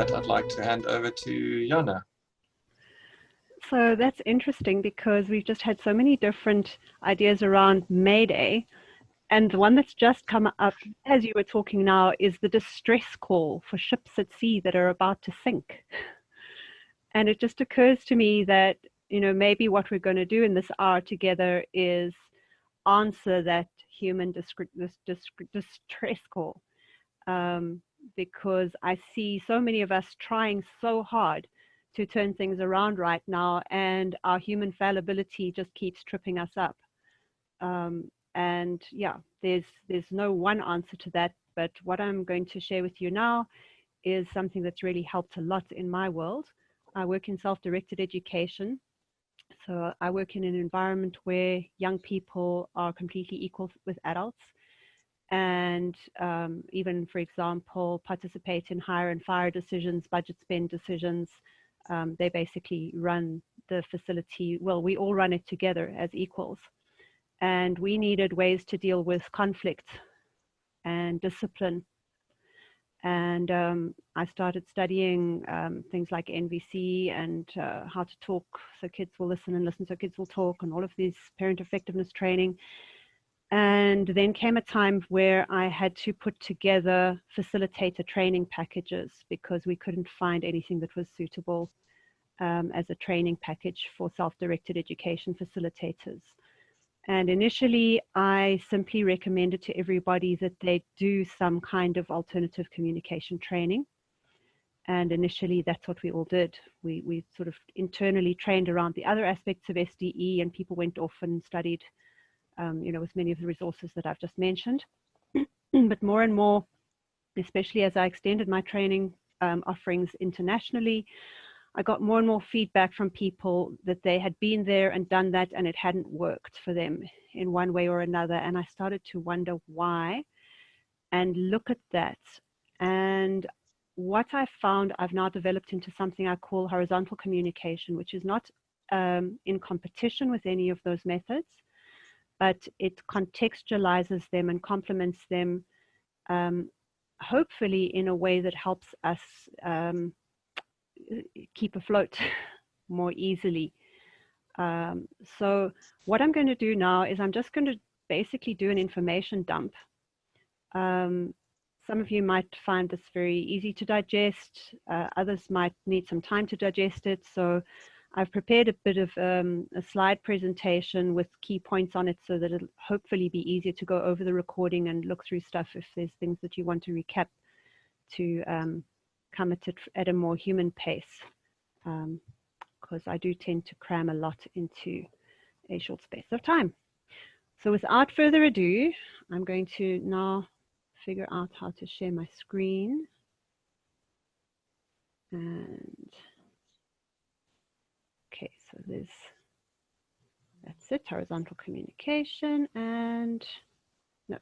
that, I'd like to hand over to Jana. So that's interesting because we've just had so many different ideas around May Day. And the one that's just come up as you were talking now is the distress call for ships at sea that are about to sink. And it just occurs to me that, maybe what we're going to do in this hour together is answer that human distress call. Because I see so many of us trying so hard to turn things around right now, and our human fallibility just keeps tripping us up. And yeah, there's no one answer to that, but what I'm going to share with you now is something that's really helped a lot in my world. I work in self-directed education. So I work in an environment where young people are completely equal with adults, and even, for example, participate in hire and fire decisions, budget spend decisions. They basically run the facility. Well, we all run it together as equals. And we needed ways to deal with conflict and discipline. And I started studying things like NVC and how to talk so kids will listen and listen so kids will talk, and all of these parent effectiveness training. And then came a time where I had to put together facilitator training packages because we couldn't find anything that was suitable as a training package for self-directed education facilitators. And initially, I simply recommended to everybody that they do some kind of alternative communication training. And initially, that's what we all did. We sort of internally trained around the other aspects of SDE, and people went off and studied with many of the resources that I've just mentioned. But more and more, especially as I extended my training offerings internationally, I got more and more feedback from people that they had been there and done that, and it hadn't worked for them in one way or another. And I started to wonder why and look at that. And what I found, I've now developed into something I call horizontal communication, which is not in competition with any of those methods, but it contextualizes them and complements them, hopefully in a way that helps us keep afloat more easily. So what I'm going to do now is I'm just going to basically do an information dump. Some of you might find this very easy to digest. Others might need some time to digest it. So I've prepared a bit of a slide presentation with key points on it so that it'll hopefully be easier to go over the recording and look through stuff if there's things that you want to recap to come at a more human pace, because I do tend to cram a lot into a short space of time. So without further ado, I'm going to now figure out how to share my screen. And okay, so that's it, horizontal communication, and no,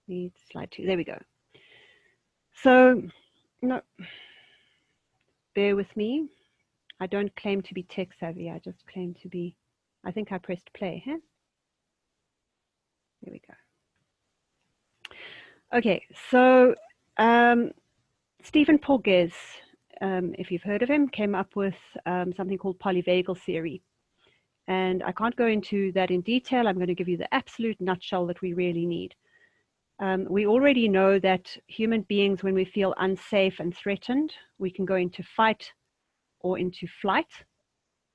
need slide 2, there we go. So, no, bear with me. I don't claim to be tech savvy, I just claim to be, I think I pressed play, huh? There we go. Okay, so Stephen Porges, if you've heard of him, came up with something called polyvagal theory. And I can't go into that in detail. I'm going to give you the absolute nutshell that we really need. We already know that human beings, when we feel unsafe and threatened, we can go into fight or into flight.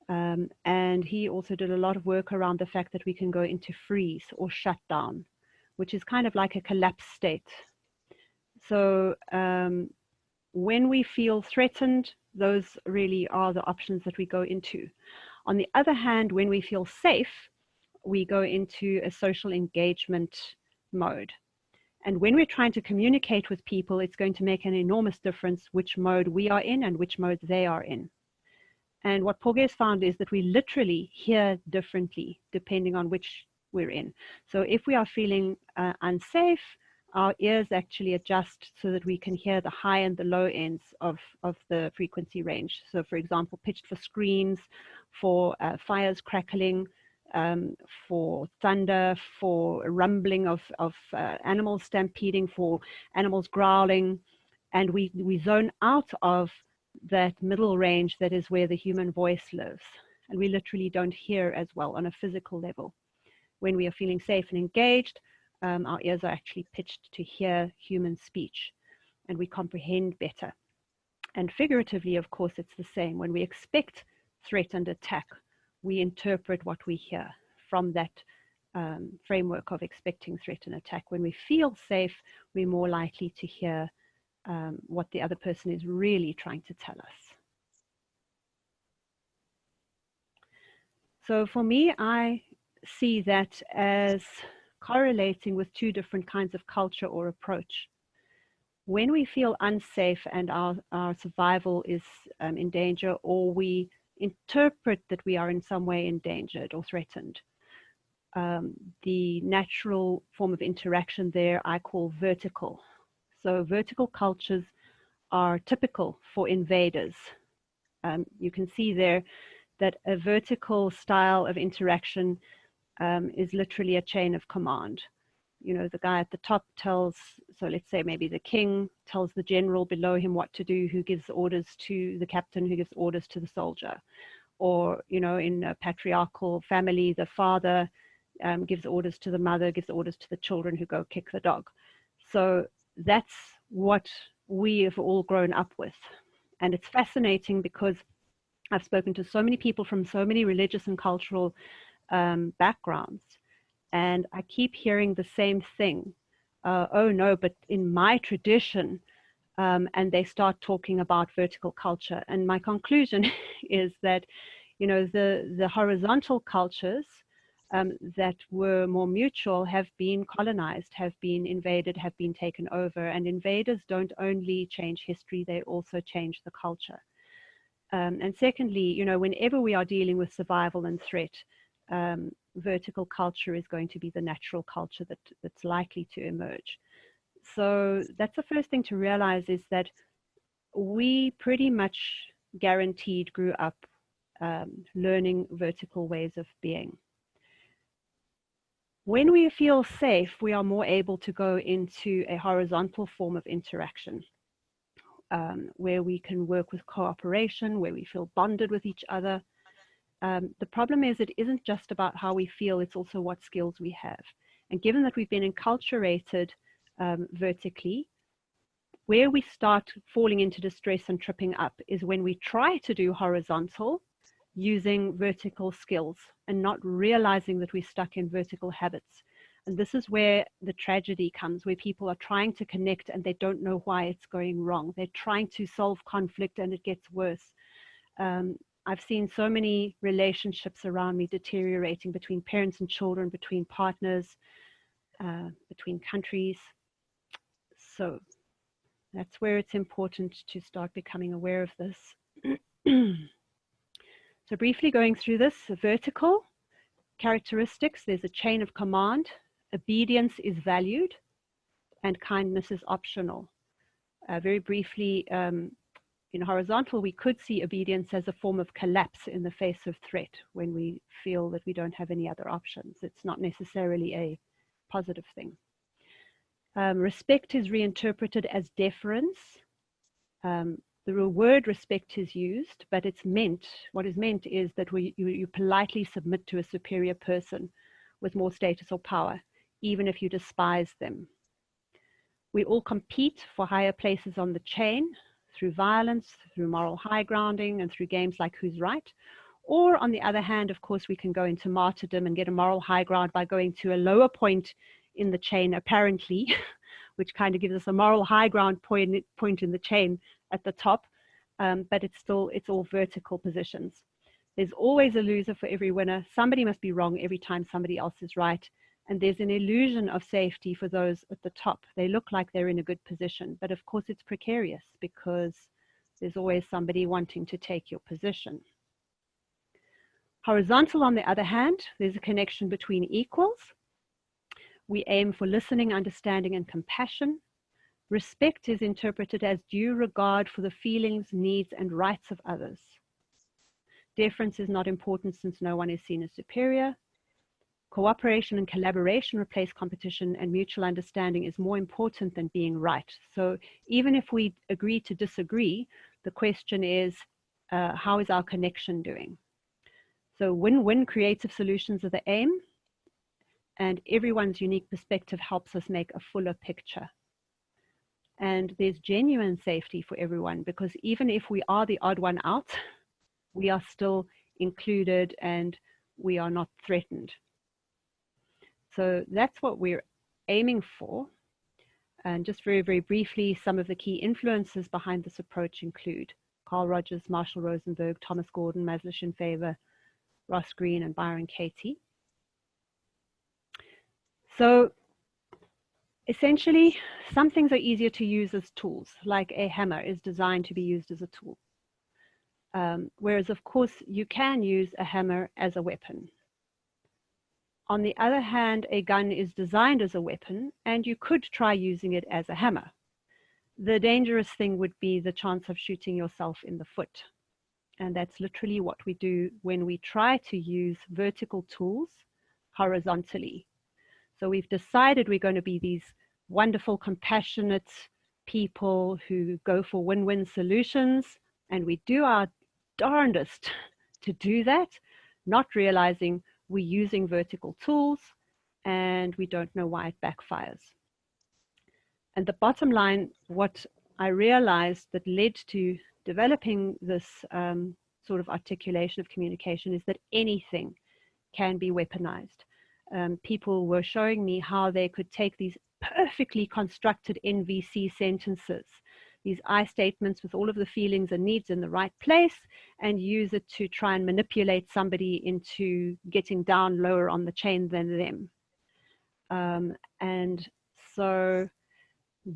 And he also did a lot of work around the fact that we can go into freeze or shut down, which is kind of like a collapse state. So when we feel threatened, those really are the options that we go into. On the other hand, when we feel safe, we go into a social engagement mode. And when we're trying to communicate with people, it's going to make an enormous difference which mode we are in and which mode they are in. And what Porges found is that we literally hear differently depending on which we're in. So if we are feeling unsafe, our ears actually adjust so that we can hear the high and the low ends of the frequency range. So for example, pitched for screams, for fires crackling, for thunder, for rumbling of animals stampeding, for animals growling. And we zone out of that middle range that is where the human voice lives. And we literally don't hear as well on a physical level. When we are feeling safe and engaged, our ears are actually pitched to hear human speech, and we comprehend better. And figuratively, of course, it's the same. When we expect threat and attack, we interpret what we hear from that framework of expecting threat and attack. When we feel safe, we're more likely to hear what the other person is really trying to tell us. So for me, I see that as correlating with two different kinds of culture or approach. When we feel unsafe and our survival is in danger, or we interpret that we are in some way endangered or threatened, the natural form of interaction there I call vertical. So vertical cultures are typical for invaders. You can see there that a vertical style of interaction is literally a chain of command. You know, the guy at the top tells, so let's say maybe the king tells the general below him what to do, who gives orders to the captain, who gives orders to the soldier. Or, you know, in a patriarchal family, the father gives orders to the mother, gives orders to the children who go kick the dog. So that's what we have all grown up with. And it's fascinating because I've spoken to so many people from so many religious and cultural backgrounds, and I keep hearing the same thing. Oh no, but in my tradition, and they start talking about vertical culture. And my conclusion is that, you know, the horizontal cultures that were more mutual have been colonized, have been invaded, have been taken over. And invaders don't only change history, they also change the culture. And secondly, you know, whenever we are dealing with survival and threat, vertical culture is going to be the natural culture that's likely to emerge. So that's the first thing to realize, is that we pretty much guaranteed grew up learning vertical ways of being. When we feel safe, we are more able to go into a horizontal form of interaction, where we can work with cooperation, where we feel bonded with each other. The problem is, it isn't just about how we feel, it's also what skills we have. And given that we've been enculturated vertically, where we start falling into distress and tripping up is when we try to do horizontal using vertical skills and not realizing that we're stuck in vertical habits. And this is where the tragedy comes, where people are trying to connect and they don't know why it's going wrong. They're trying to solve conflict and it gets worse. I've seen so many relationships around me deteriorating, between parents and children, between partners, between countries. So that's where it's important to start becoming aware of this. So briefly going through this, vertical characteristics: there's a chain of command, obedience is valued, and kindness is optional. Very briefly, in horizontal, we could see obedience as a form of collapse in the face of threat when we feel that we don't have any other options. It's not necessarily a positive thing. Respect is reinterpreted as deference. The word respect is used, but it's meant, what is meant is that you politely submit to a superior person with more status or power, even if you despise them. We all compete for higher places on the chain through violence, through moral high grounding, and through games like Who's Right. Or on the other hand, of course, we can go into martyrdom and get a moral high ground by going to a lower point in the chain, apparently, which kind of gives us a moral high ground point in the chain at the top, but it's all vertical positions. There's always a loser for every winner. Somebody must be wrong every time somebody else is right. And there's an illusion of safety for those at the top. They look like they're in a good position, but of course it's precarious because there's always somebody wanting to take your position. Horizontal, on the other hand, there's a connection between equals. We aim for listening, understanding, and compassion. Respect is interpreted as due regard for the feelings, needs, and rights of others. Deference is not important since no one is seen as superior. Cooperation and collaboration replace competition, and mutual understanding is more important than being right. So even if we agree to disagree, the question is, how is our connection doing? So win-win creative solutions are the aim, and everyone's unique perspective helps us make a fuller picture. And there's genuine safety for everyone, because even if we are the odd one out, we are still included and we are not threatened. So that's what we're aiming for. And just very, very briefly, some of the key influences behind this approach include Carl Rogers, Marshall Rosenberg, Thomas Gordon, Maslow Shinfavor, Ross Greene, and Byron Katie. So essentially, some things are easier to use as tools, like a hammer is designed to be used as a tool. Whereas, of course, you can use a hammer as a weapon. On the other hand, a gun is designed as a weapon, and you could try using it as a hammer. The dangerous thing would be the chance of shooting yourself in the foot. And that's literally what we do when we try to use vertical tools horizontally. So we've decided we're going to be these wonderful, compassionate people who go for win-win solutions, and we do our darndest to do that, not realizing we're using vertical tools and we don't know why it backfires. And the bottom line, what I realized that led to developing this sort of articulation of communication is that anything can be weaponized. People were showing me how they could take these perfectly constructed NVC sentences, these I statements with all of the feelings and needs in the right place, and use it to try and manipulate somebody into getting down lower on the chain than them. And so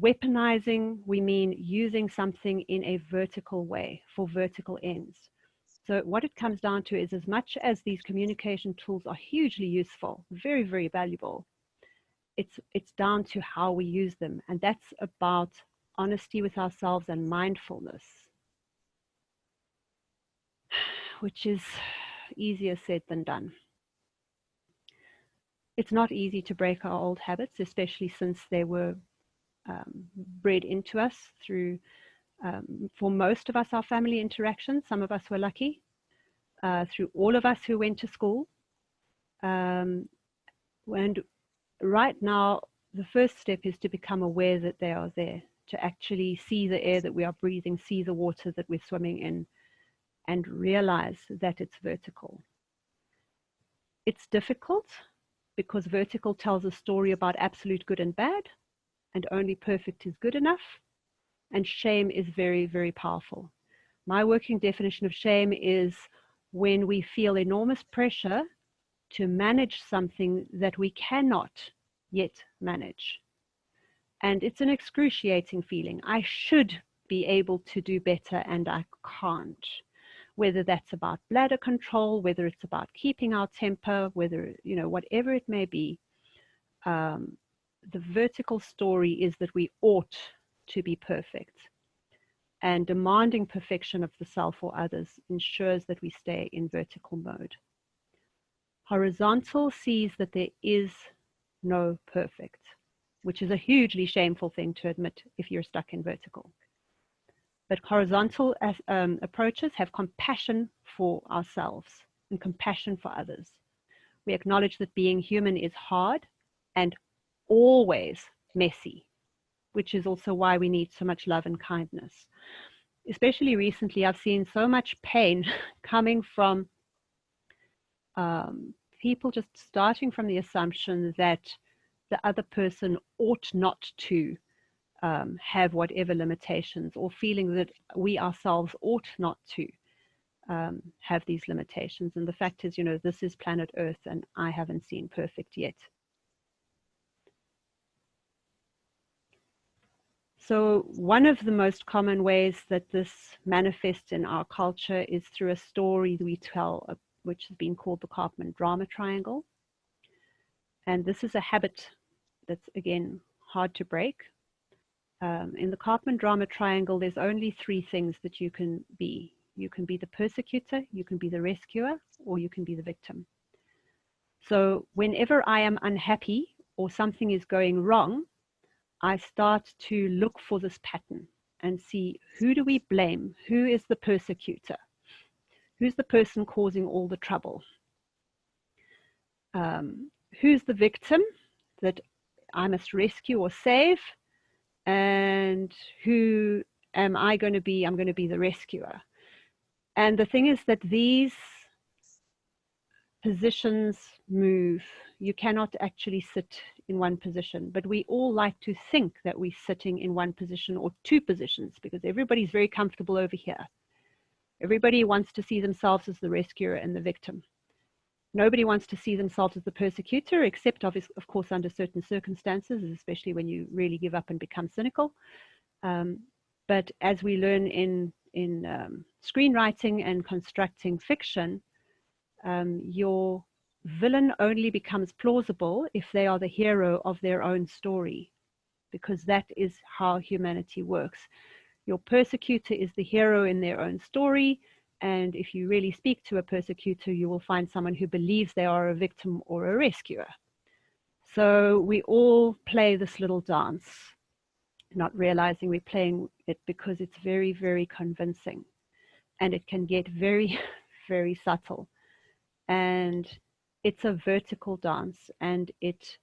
weaponizing, we mean using something in a vertical way for vertical ends. So what it comes down to is, as much as these communication tools are hugely useful, very, very valuable, it's down to how we use them. And that's about honesty with ourselves and mindfulness, which is easier said than done. It's not easy to break our old habits, especially since they were bred into us through, for most of us, our family interactions. Some of us were lucky, through all of us who went to school. And right now, the first step is to become aware that they are there, to actually see the air that we are breathing, see the water that we're swimming in, and realize that it's vertical. It's difficult because vertical tells a story about absolute good and bad, and only perfect is good enough. And shame is very, very powerful. My working definition of shame is when we feel enormous pressure to manage something that we cannot yet manage. And it's an excruciating feeling. I should be able to do better and I can't. Whether that's about bladder control, whether it's about keeping our temper, whether, whatever it may be. The vertical story is that we ought to be perfect. And demanding perfection of the self or others ensures that we stay in vertical mode. Horizontal sees that there is no perfect, which is a hugely shameful thing to admit if you're stuck in vertical. But horizontal approaches have compassion for ourselves and compassion for others. We acknowledge that being human is hard and always messy, which is also why we need so much love and kindness. Especially recently, I've seen so much pain coming from people just starting from the assumption that the other person ought not to have whatever limitations, or feeling that we ourselves ought not to have these limitations. And the fact is, this is planet Earth and I haven't seen perfect yet. So one of the most common ways that this manifests in our culture is through a story we tell, which has been called the Karpman drama triangle. And this is a habit that's, again, hard to break. In the Karpman drama triangle, there's only three things that you can be. You can be the persecutor, you can be the rescuer, or you can be the victim. So whenever I am unhappy or something is going wrong, I start to look for this pattern and see, who do we blame? Who is the persecutor? Who's the person causing all the trouble? Who's the victim that I must rescue or save? And who am I going to be? I'm going to be the rescuer. And the thing is that these positions move. You cannot actually sit in one position, but we all like to think that we're sitting in one position or two positions, because everybody's very comfortable over here. Everybody wants to see themselves as the rescuer and the victim. Nobody wants to see themselves as the persecutor, except of course under certain circumstances, especially when you really give up and become cynical. But as we learn in screenwriting and constructing fiction, your villain only becomes plausible if they are the hero of their own story, because that is how humanity works. Your persecutor is the hero in their own story, and if you really speak to a persecutor, you will find someone who believes they are a victim or a rescuer. So we all play this little dance, not realizing we're playing it because it's very, very convincing, and it can get very, very subtle. And it's a vertical dance, and it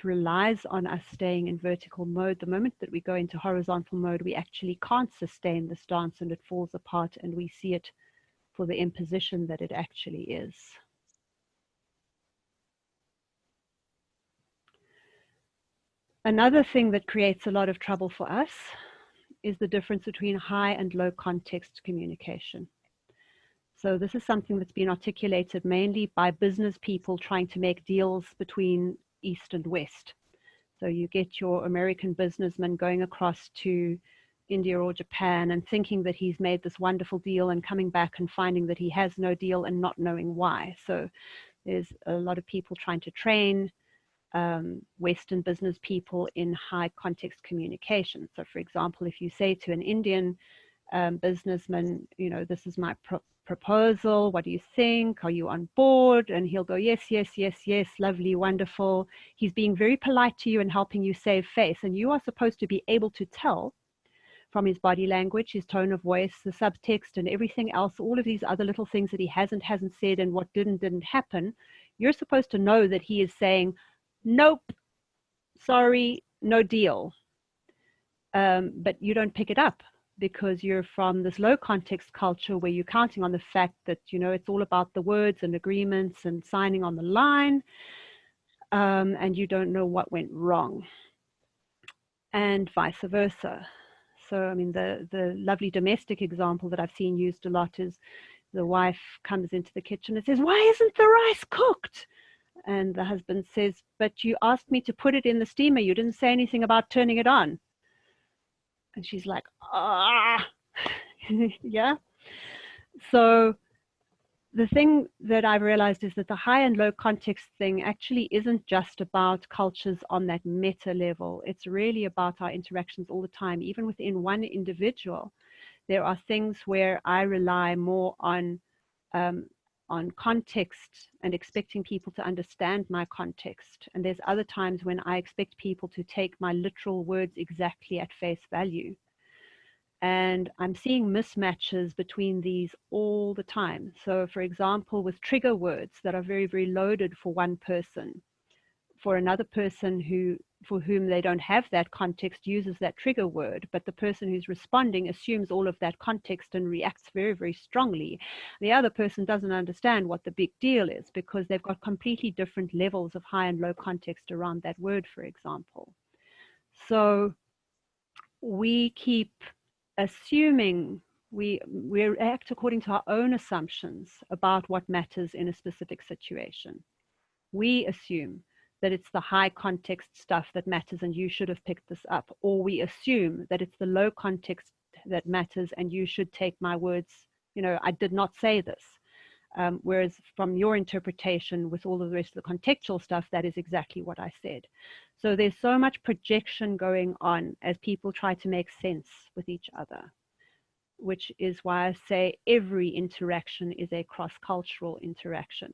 relies on us staying in vertical mode. The moment that we go into horizontal mode, we actually can't sustain this dance, and it falls apart, and we see it for the imposition that it actually is. Another thing that creates a lot of trouble for us is the difference between high and low context communication. So this is something that's been articulated mainly by business people trying to make deals between East and West. So you get your American businessman going across to India or Japan and thinking that he's made this wonderful deal, and coming back and finding that he has no deal and not knowing why. So there's a lot of people trying to train Western business people in high context communication. So for example, if you say to an Indian businessman, you know, this is my proposal, what do you think, are you on board? And he'll go, yes, yes, yes, yes, lovely, wonderful. He's being very polite to you and helping you save face, and you are supposed to be able to tell from his body language, his tone of voice, the subtext and everything else, all of these other little things that he hasn't said and what didn't happen. You're supposed to know that he is saying, nope, sorry, no deal. But you don't pick it up, because you're from this low context culture where you're counting on the fact that, you know, it's all about the words and agreements and signing on the line, and you don't know what went wrong, and vice versa. So, I mean, the lovely domestic example that I've seen used a lot is the wife comes into the kitchen and says, why isn't the rice cooked? And the husband says, but you asked me to put it in the steamer. You didn't say anything about turning it on. And she's like, ah, yeah. So the thing that I've realized is that the high and low context thing actually isn't just about cultures on that meta level. It's really about our interactions all the time. Even within one individual, there are things where I rely more on context and expecting people to understand my context. And there's other times when I expect people to take my literal words exactly at face value. And I'm seeing mismatches between these all the time. So for example, with trigger words that are very, very loaded for one person, for another person for whom they don't have that context uses that trigger word, but the person who's responding assumes all of that context and reacts very, very strongly. The other person doesn't understand what the big deal is, because they've got completely different levels of high and low context around that word, for example. So we keep assuming, we act according to our own assumptions about what matters in a specific situation. We assume that it's the high context stuff that matters and you should have picked this up, or we assume that it's the low context that matters and you should take my words, you know, I did not say this. Whereas from your interpretation with all of the rest of the contextual stuff, that is exactly what I said. So there's so much projection going on as people try to make sense with each other, which is why I say every interaction is a cross-cultural interaction.